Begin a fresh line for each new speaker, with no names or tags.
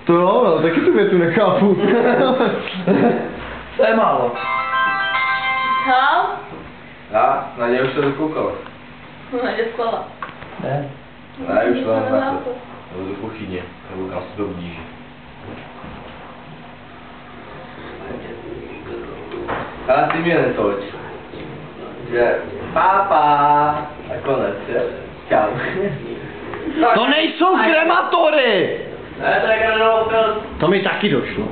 To jo, no, taky tu větu nechápu.
To je málo.
Hal?
Já? Na něj už se dokoukal.
Nadě spala.
Ne.
Ne, už to mám na to. Nebo do kuchyně, nebo kam se to blíží. Ale ty mě netoč. Že pápa. A konec, je? Čau.
To nejsou krematory!
Ne, to je kardinál.
To mi taky došlo.